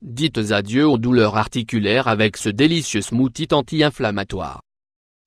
Dites adieu aux douleurs articulaires avec ce délicieux smoothie anti-inflammatoire.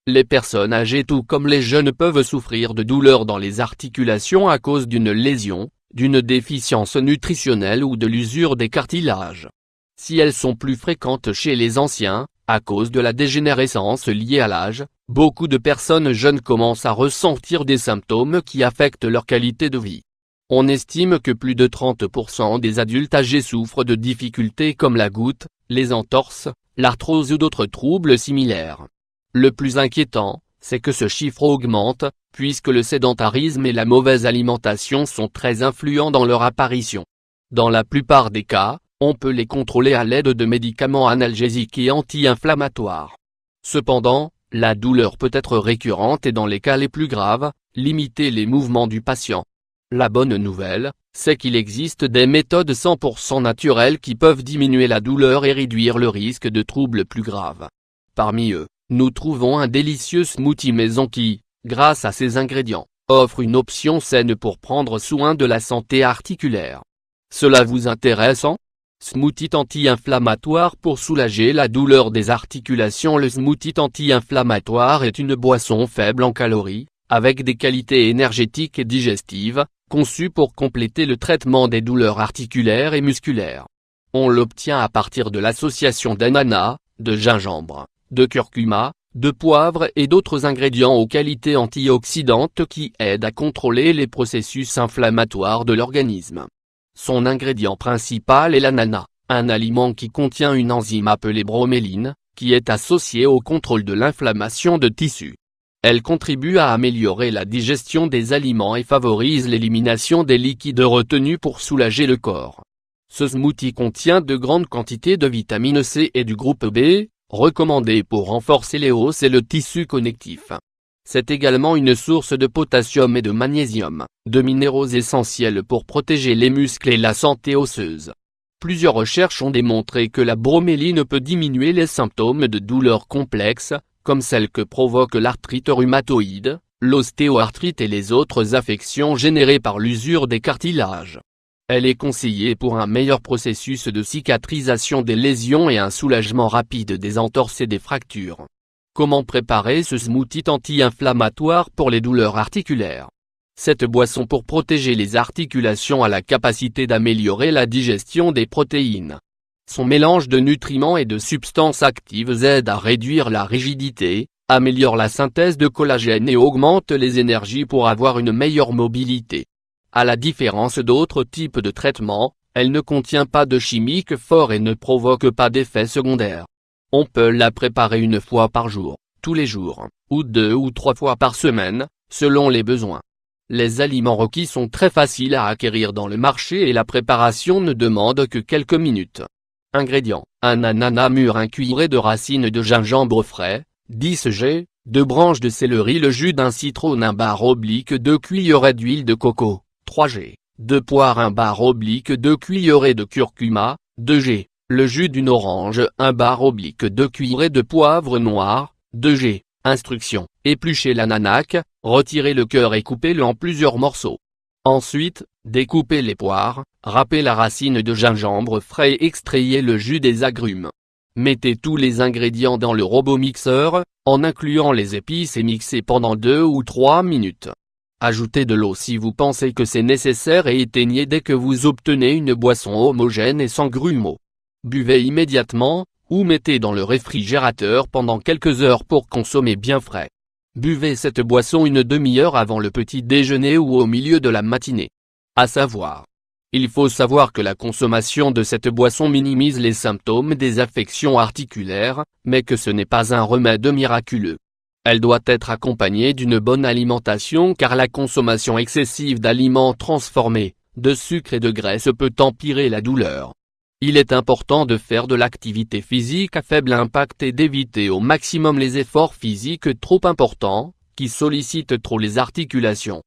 Les personnes âgées tout comme les jeunes peuvent souffrir de douleurs dans les articulations à cause d'une lésion, d'une déficience nutritionnelle ou de l'usure des cartilages. Si elles sont plus fréquentes chez les anciens, à cause de la dégénérescence liée à l'âge, beaucoup de personnes jeunes commencent à ressentir des symptômes qui affectent leur qualité de vie. On estime que plus de 30% des adultes âgés souffrent de difficultés comme la goutte, les entorses, l'arthrose ou d'autres troubles similaires. Le plus inquiétant, c'est que ce chiffre augmente, puisque le sédentarisme et la mauvaise alimentation sont très influents dans leur apparition. Dans la plupart des cas, on peut les contrôler à l'aide de médicaments analgésiques et anti-inflammatoires. Cependant, la douleur peut être récurrente et dans les cas les plus graves, limiter les mouvements du patient. La bonne nouvelle, c'est qu'il existe des méthodes 100% naturelles qui peuvent diminuer la douleur et réduire le risque de troubles plus graves. Parmi eux, nous trouvons un délicieux smoothie maison qui, grâce à ses ingrédients, offre une option saine pour prendre soin de la santé articulaire. Cela vous intéresse ? Smoothie anti-inflammatoire pour soulager la douleur des articulations. Le smoothie anti-inflammatoire est une boisson faible en calories, avec des qualités énergétiques et digestives, conçue pour compléter le traitement des douleurs articulaires et musculaires. On l'obtient à partir de l'association d'ananas, de gingembre, de curcuma, de poivre et d'autres ingrédients aux qualités antioxydantes qui aident à contrôler les processus inflammatoires de l'organisme. Son ingrédient principal est l'ananas, un aliment qui contient une enzyme appelée broméline, qui est associée au contrôle de l'inflammation de tissus. Elle contribue à améliorer la digestion des aliments et favorise l'élimination des liquides retenus pour soulager le corps. Ce smoothie contient de grandes quantités de vitamine C et du groupe B, recommandé pour renforcer les os et le tissu connectif. C'est également une source de potassium et de magnésium, de minéraux essentiels pour protéger les muscles et la santé osseuse. Plusieurs recherches ont démontré que la broméline peut diminuer les symptômes de douleurs complexes, comme celles que provoquent l'arthrite rhumatoïde, l'ostéoarthrite et les autres affections générées par l'usure des cartilages. Elle est conseillée pour un meilleur processus de cicatrisation des lésions et un soulagement rapide des entorses et des fractures. Comment préparer ce smoothie anti-inflammatoire pour les douleurs articulaires? Cette boisson pour protéger les articulations a la capacité d'améliorer la digestion des protéines. Son mélange de nutriments et de substances actives aide à réduire la rigidité, améliore la synthèse de collagène et augmente les énergies pour avoir une meilleure mobilité. À la différence d'autres types de traitements, elle ne contient pas de chimiques forts et ne provoque pas d'effets secondaires. On peut la préparer une fois par jour, tous les jours, ou 2 ou 3 fois par semaine, selon les besoins. Les aliments requis sont très faciles à acquérir dans le marché et la préparation ne demande que quelques minutes. Ingrédients: un ananas mûr, un cuillerée de racines de gingembre frais, 10 g, 2 branches de céleri, le jus d'un citron, un bar oblique, 2 cuillerées d'huile de coco, 3 g, 2 poires, un bar oblique, 2 cuillerées de curcuma, 2 g, le jus d'une orange, un bar oblique, 2 cuillerées de poivre noir, 2 g. Instructions: épluchez l'ananas, retirez le cœur et coupez-le en plusieurs morceaux. Ensuite, découpez les poires, râpez la racine de gingembre frais et extrayez le jus des agrumes. Mettez tous les ingrédients dans le robot mixeur, en incluant les épices et mixez pendant 2 ou 3 minutes. Ajoutez de l'eau si vous pensez que c'est nécessaire et éteignez dès que vous obtenez une boisson homogène et sans grumeaux. Buvez immédiatement, ou mettez dans le réfrigérateur pendant quelques heures pour consommer bien frais. Buvez cette boisson une demi-heure avant le petit déjeuner ou au milieu de la matinée. À savoir. Il faut savoir que la consommation de cette boisson minimise les symptômes des affections articulaires, mais que ce n'est pas un remède miraculeux. Elle doit être accompagnée d'une bonne alimentation car la consommation excessive d'aliments transformés, de sucre et de graisse peut empirer la douleur. Il est important de faire de l'activité physique à faible impact et d'éviter au maximum les efforts physiques trop importants, qui sollicitent trop les articulations.